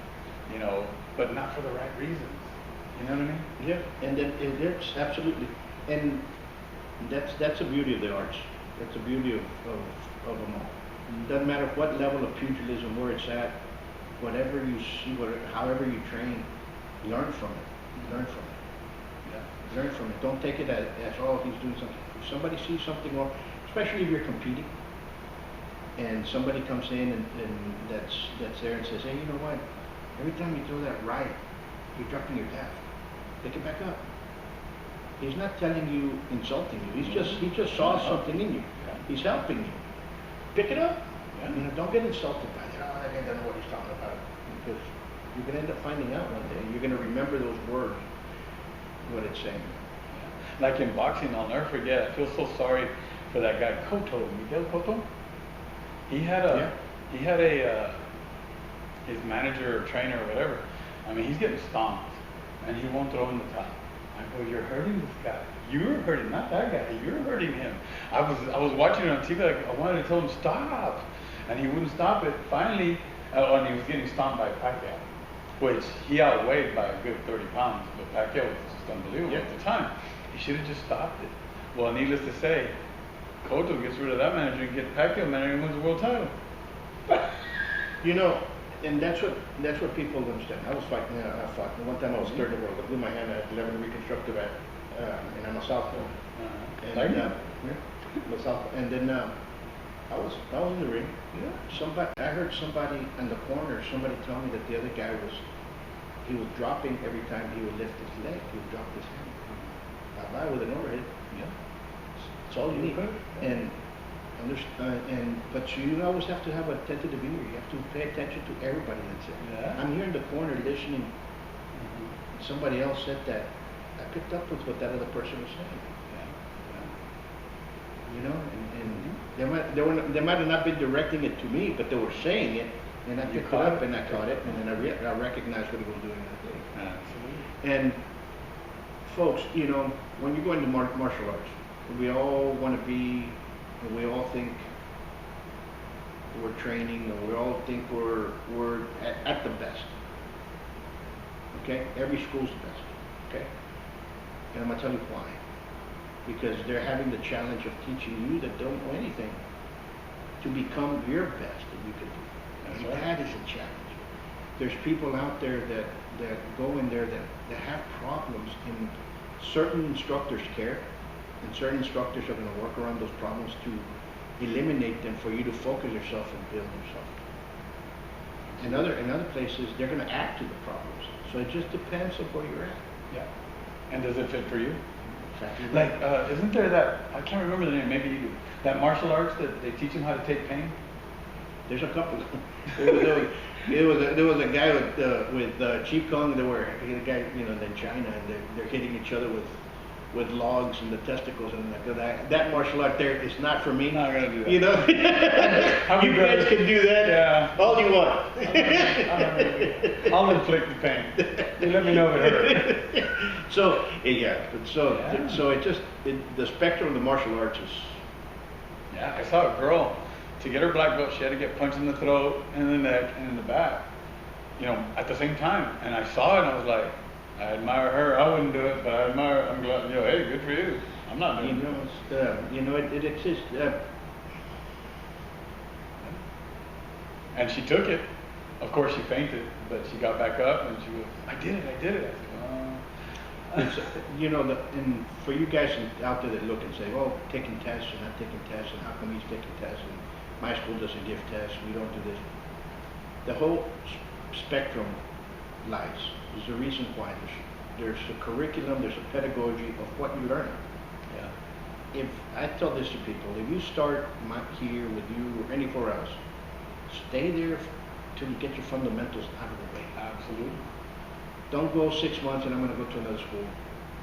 you know, but not for the right reasons. You know what I mean? Yeah, and then it's absolutely, and that's the beauty of the arts. That's the beauty of them all. It doesn't matter what level of pugilism, where it's at, whatever you see, however you train, learn from it. Learn from it. Yeah. Learn from it. Don't take it as oh, he's doing something. If somebody sees something wrong, especially if you're competing, and somebody comes in and that's there and says, hey, you know what? Every time you throw that right, you're dropping your gaff. Pick it back up. He's not telling you, insulting you. He just saw something in you. He's helping you. Pick it up. Yeah. You know, don't get insulted by that. Oh, that guy doesn't know what he's talking about. Because you're going to end up finding out one day. You're going to remember those words, what it's saying. Yeah. Like in boxing, I'll never forget. I feel so sorry for that guy, Miguel Cotto. He had a his manager or trainer or whatever. I mean, he's getting stomped, and he won't throw in the towel. I go, you're hurting this guy. You're hurting, not that guy. You're hurting him. I was watching it on TV. Like, I wanted to tell him stop, and he wouldn't stop it. Finally, and he was getting stomped by Pacquiao, which he outweighed by a good 30 pounds. But Pacquiao was just unbelievable at the time. He should have just stopped it. Well, needless to say, Cotto gets rid of that manager and gets Pacquiao manager and wins the world title. You know, and that's what people don't understand. I was fighting. I fought. One time I was third in the world. I blew my hand at 11 reconstructive at, and I'm a southpaw. And and then I was in the ring. I heard somebody in the corner. Somebody tell me that the other guy he was dropping every time he would lift his leg. He would drop his hand. Bye with an overhead. Yeah. That's all you need. But you always have to have attentive ear. You have to pay attention to everybody that's there. Yeah. I'm here in the corner listening. Somebody else said that. I picked up with what that other person was saying. You know, and they might have not been directing it to me, but they were saying it, and I picked it up and I caught it, and then I recognized what he was doing that day. Absolutely. And folks, you know, when you go into martial arts, we all want to be. And we all think we're training, and we all think we're at the best. Okay? Every school's the best. Okay? And I'm going to tell you why. Because they're having the challenge of teaching you that don't know anything to become your best that you can do. And that is a challenge. There's people out there that go in there that have problems, and certain instructors care. And certain instructors are going to work around those problems to eliminate them for you to focus yourself and build yourself. In other places, they're going to add to the problems. So it just depends on where you're at. Yeah. And does it fit for you? Exactly. Like, isn't there that, I can't remember the name, maybe you do, that martial arts that they teach them how to take pain? There's a couple. There was a guy with Chief Kong. There were a guy, you know, in China, and they're hitting each other with logs and the testicles, and that martial art there is not for me. Not gonna do that. You know, you guys can do that. Yeah. All you want. I'll inflict the pain. You let me know if it hurts. So the spectrum of the martial arts is. Yeah, I saw a girl. To get her black belt, she had to get punched in the throat and in the neck and in the back. You know, at the same time. And I saw it, and I was like, I admire her. I wouldn't do it, but I'm glad. You know, hey, good for you. I'm not doing it. It exists. And she took it. Of course, she fainted, but she got back up and she was. I did it. I said, You know, and for you guys out there that look and say, "Oh, taking tests and not taking tests, and how come he's taking tests and my school doesn't give tests? We don't do this." The whole spectrum lies. There's a reason why. There's a curriculum, there's a pedagogy of what you learn. Yeah. If I tell this to people, if you start here with you or anywhere else, stay there till you get your fundamentals out of the way. Absolutely. Don't go 6 months and I'm going to go to another school,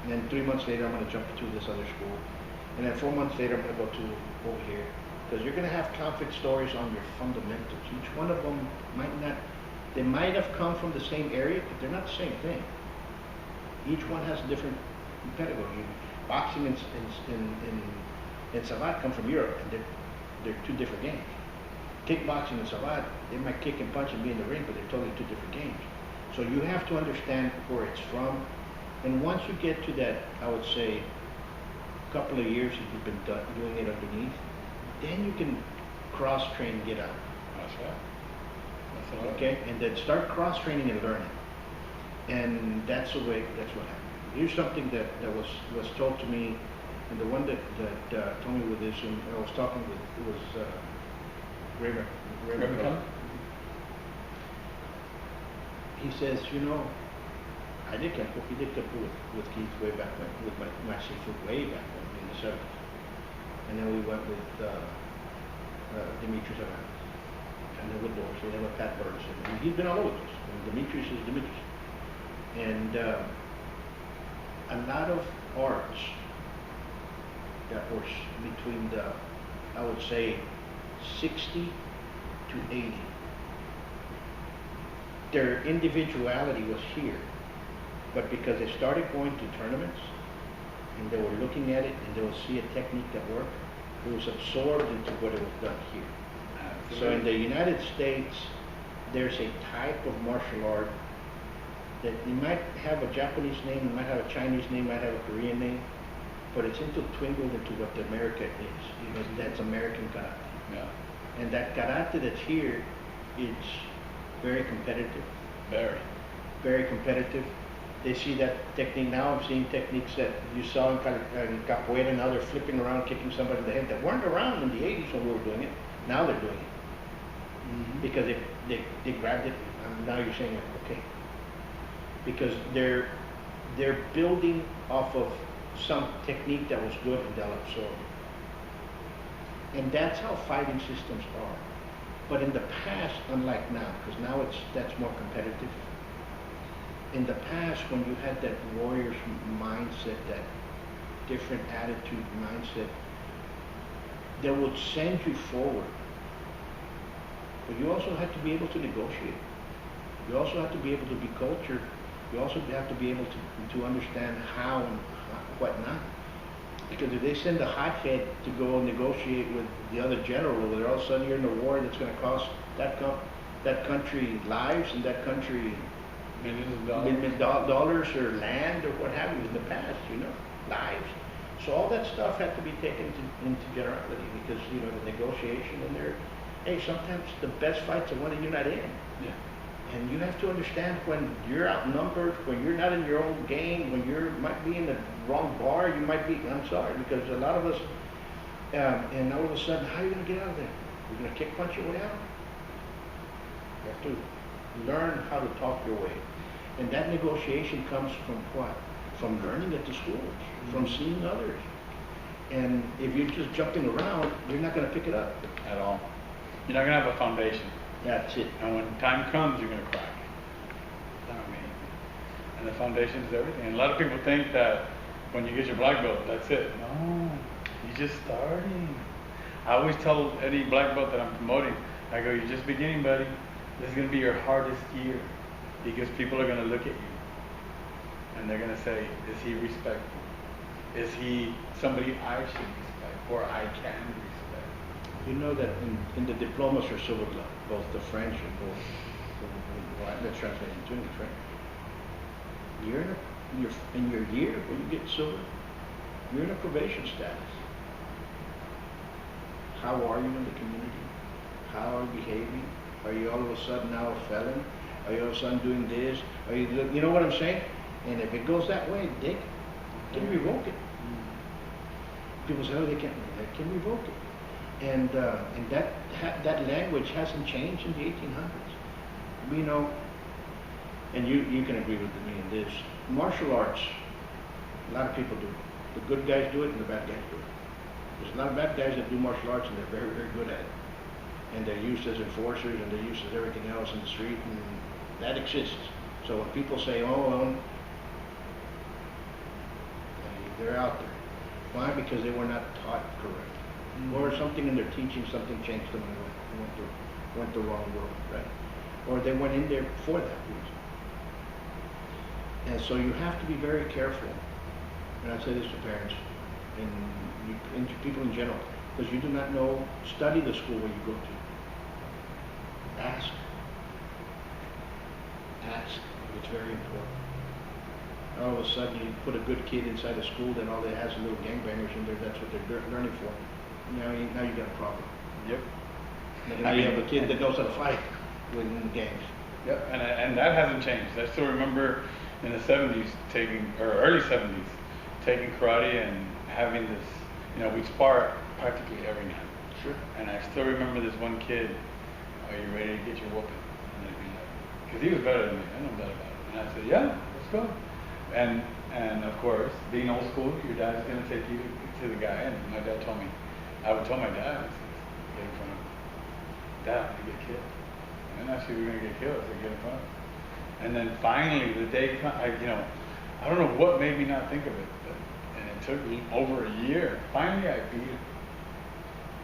and then 3 months later I'm going to jump to this other school, and then 4 months later I'm going to go to over here, because you're going to have conflict stories on your fundamentals. Each one of them they might have come from the same area, but they're not the same thing. Each one has a different pedagogy. Boxing and Savate come from Europe, and they're two different games. Kickboxing and Savate, they might kick and punch and be in the ring, but they're totally two different games. So you have to understand where it's from, and once you get to that, I would say, couple of years that you've been doing it underneath, then you can cross-train and get out. That's right. Okay, and then start cross-training and learning, and that's what happened. Here's something that was told to me, and the one that told me with this, and I was talking with, it was Raymond. He says, you know, he did kempo with Keith way back when, with my seafood way back when in the 70s, and then we went with Demetrius around. And then with Dorsey, and then with Pat Burns, and he's been all over this. And Demetrius is Demetrius. And a lot of arts that were between I would say 60 to 80 their individuality was here. But because they started going to tournaments and they were looking at it and they would see a technique that worked, it was absorbed into what it was done here. So in the United States, there's a type of martial art that you might have a Japanese name, you might have a Chinese name, you might have a Korean name, but it's intertwined into what the America is. You know, that's American karate. Yeah. And that karate that's here, it's very competitive. Very competitive. They see that technique. Now I'm seeing techniques that you saw in capoeira. Now they're flipping around, kicking somebody in the head that weren't around in the 80s when we were doing it. Now they're doing it. Because they grabbed it, and now you're saying, okay. Because they're building off of some technique that was good and they'll absorb it. And that's how fighting systems are. But in the past, unlike now, because now that's more competitive. In the past, when you had that warrior's mindset, that different attitude mindset, that would send you forward. But you also have to be able to negotiate. You also have to be able to be cultured. You also have to be able to understand how and what not. Because if they send a hothead to go negotiate with the other general over there, all of a sudden you're in a war that's going to cost that country lives and that country millions of dollars or land or what have you in the past, you know, lives. So all that stuff had to be taken into generality because, you know, the negotiation and hey, sometimes the best fights are one that you're not in. Yeah. And you have to understand when you're outnumbered, when you're not in your own game, when you might be in the wrong bar, you might be, I'm sorry, because a lot of us, and all of a sudden, how are you going to get out of there? You're going to kick punch your way out? You have to learn how to talk your way. And that negotiation comes from what? From learning at the schools, from seeing others. And if you're just jumping around, you're not going to pick it up. At all. You're not going to have a foundation. That's it. And when time comes, you're going to crack. I mean, and the foundation is everything. And a lot of people think that when you get your black belt, that's it. No, you're just starting. I always tell any black belt that I'm promoting, I go, you're just beginning, buddy. This is going to be your hardest year because people are going to look at you and they're going to say, is he respectful? Is he somebody I should respect or I can respect? You know that in the diplomas for silver glove, both the French and both, let's translate into English, right? You're in your year when you get silver, you're in a probation status. How are you in the community? How are you behaving? Are you all of a sudden now a felon? Are you all of a sudden doing this? Are you know what I'm saying? And if it goes that way, they can revoke it. People say, oh, they can revoke it. And that language hasn't changed in the 1800s. We know, and you can agree with me in this, martial arts, a lot of people do it. The good guys do it and the bad guys do it. There's a lot of bad guys that do martial arts and they're very, very good at it. And they're used as enforcers and they're used as everything else in the street, and that exists. So when people say, oh, they're out there. Why? Because they were not taught correctly. Or something in their teaching, something changed them and went the wrong road, right? Or they went in there for that reason. And so you have to be very careful, and I say this to parents and people in general, because you do not know, study the school where you go to. Ask. It's very important. All of a sudden you put a good kid inside a school, then all they has is little gangbangers in there, that's what they're learning for. Now you got a problem. Yep. Now you have a kid that knows how to fight within the gangs. Yep. And that hasn't changed. I still remember in the 70s early 70s, taking karate and having this, you know, we'd spar practically every night. Sure. And I still remember this one kid, are you ready to get your whooping? And I'd be like, because he was better than me, I know that about it. And I said, yeah, let's go. And of course, being old school, your dad's going to take you to the guy, and my dad told me, I would tell my dad, get in front of him. Dad, I'm going to get killed. And then actually, we're going to get killed, so get in front of him. And then finally, the day, I don't know what made me not think of it, and it took me over a year. Finally, I beat him.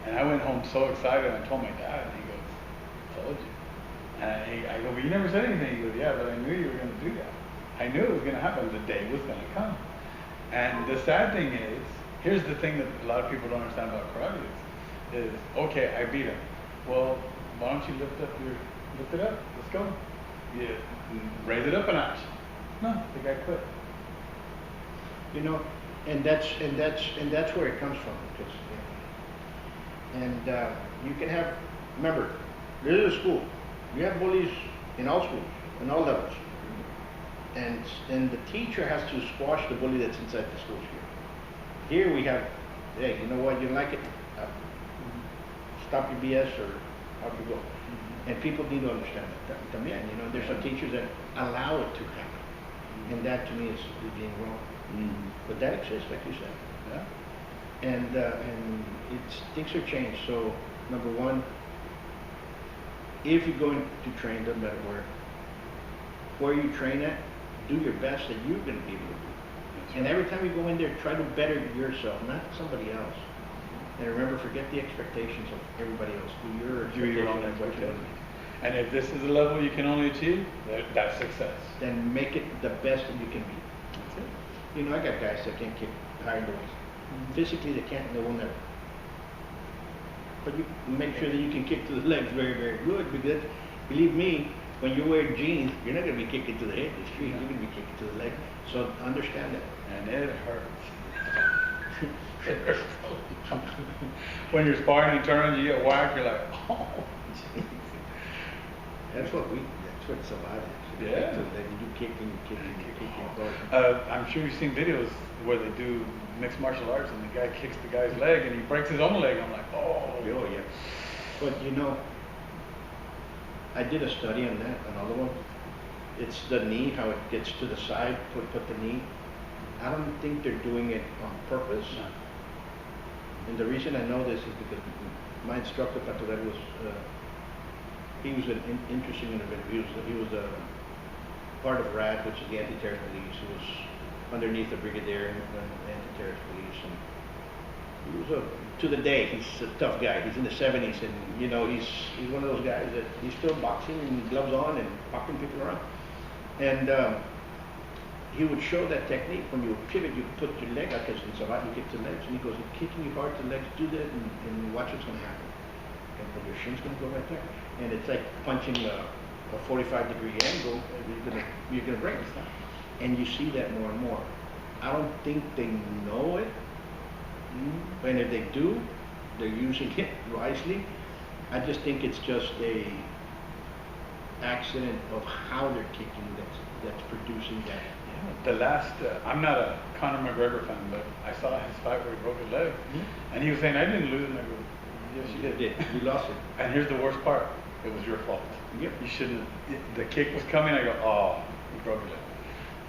And I went home so excited, and I told my dad, and he goes, told you. And I go, but you never said anything. He goes, yeah, but I knew you were going to do that. I knew it was going to happen. The day was going to come. And the sad thing is, here's the thing that a lot of people don't understand about karate is okay, I beat him. Well, why don't you lift it up? Let's go. Yeah, raise it up a notch. No, the guy quit. You know, and that's where it comes from. Because, and you can have, remember, this is a school. You have bullies in all schools, in all levels. And the teacher has to squash the bully that's inside the school here. Here we have, hey, you know what, you don't like it? Stop your BS or out you go. And people need to understand that. También, you know, there's some teachers that allow it to happen. And that to me is being wrong. But that exists, like you said. Yeah. And things are changed. So, number one, if you're going to train, doesn't matter where you train at, do your best that you're going to be able to do. And every time you go in there, try to better yourself, not somebody else. And remember, forget the expectations of everybody else. Do your own expectations. And if this is a level you can only achieve, that's success. Then make it the best that you can be. That's it. You know, I got guys that can't kick higher than waist. Physically, they can't, and they will never. But you make sure that you can kick to the legs very, very good, because believe me, when you wear jeans, you're not going to be kicking to the head, the street. You're going to be kicking to the leg. So understand that. And it hurts. It hurts. When you're sparring and turning, you get whacked, you're like, oh, jeez. That's what it's about. Yeah. So that you kick and you kick and you kick and go. I'm sure you've seen videos where they do mixed martial arts and the guy kicks the guy's leg and he breaks his own leg. I'm like, oh yeah. But you know, I did a study on that, another one. It's the knee, how it gets to the side, put the knee. I don't think they're doing it on purpose. No. And the reason I know this is because my instructor, Patorel, he was an interesting individual. He was a part of RAD, which is the anti-terrorist police. He was underneath the brigadier in the anti-terrorist police. And he was to the day, he's a tough guy. He's in the 70s, and you know, he's one of those guys that he's still boxing and gloves on and popping people around. And he would show that technique. When you pivot, you put your leg out, because it's a lot, you kick the legs, and he goes, kicking you hard to the legs, do that, and watch what's going to happen. And your shin's going to go right there. And it's like punching a 45-degree angle, you're gonna break this down. And you see that more and more. I don't think they know it. And if they do, they're using it wisely. I just think it's just a accident of how they're kicking that's producing that. Yeah, the last, I'm not a Conor McGregor fan, but I saw his fight where he broke his leg. And he was saying, I didn't lose. And I go, yes, you did. You lost it. And here's the worst part. It was your fault. Yep. You shouldn't. The kick was coming. I go, oh, he broke it.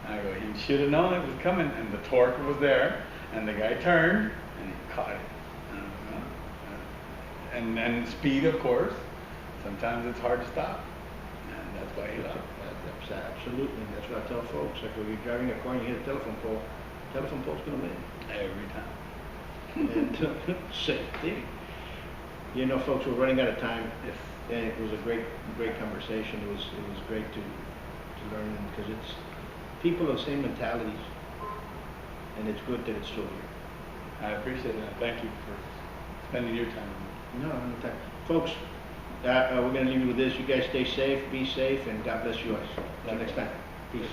I go, he should have known it was coming, and the torque was there, and the guy turned and he caught it. And speed, of course. Sometimes it's hard to stop, and that's why he lost. Absolutely. That's what I tell folks. Like when you're driving a car and you hit a telephone pole's going to win Every time. And same thing. You know, folks, we're running out of time. And it was a great conversation. It was great to learn, because it's people of the same mentalities, and it's good that it's still here. I appreciate it. Thank you for spending your time. No, anytime. Folks, we're going to leave you with this. You guys stay safe, be safe, and God bless you all. Until next time. Peace.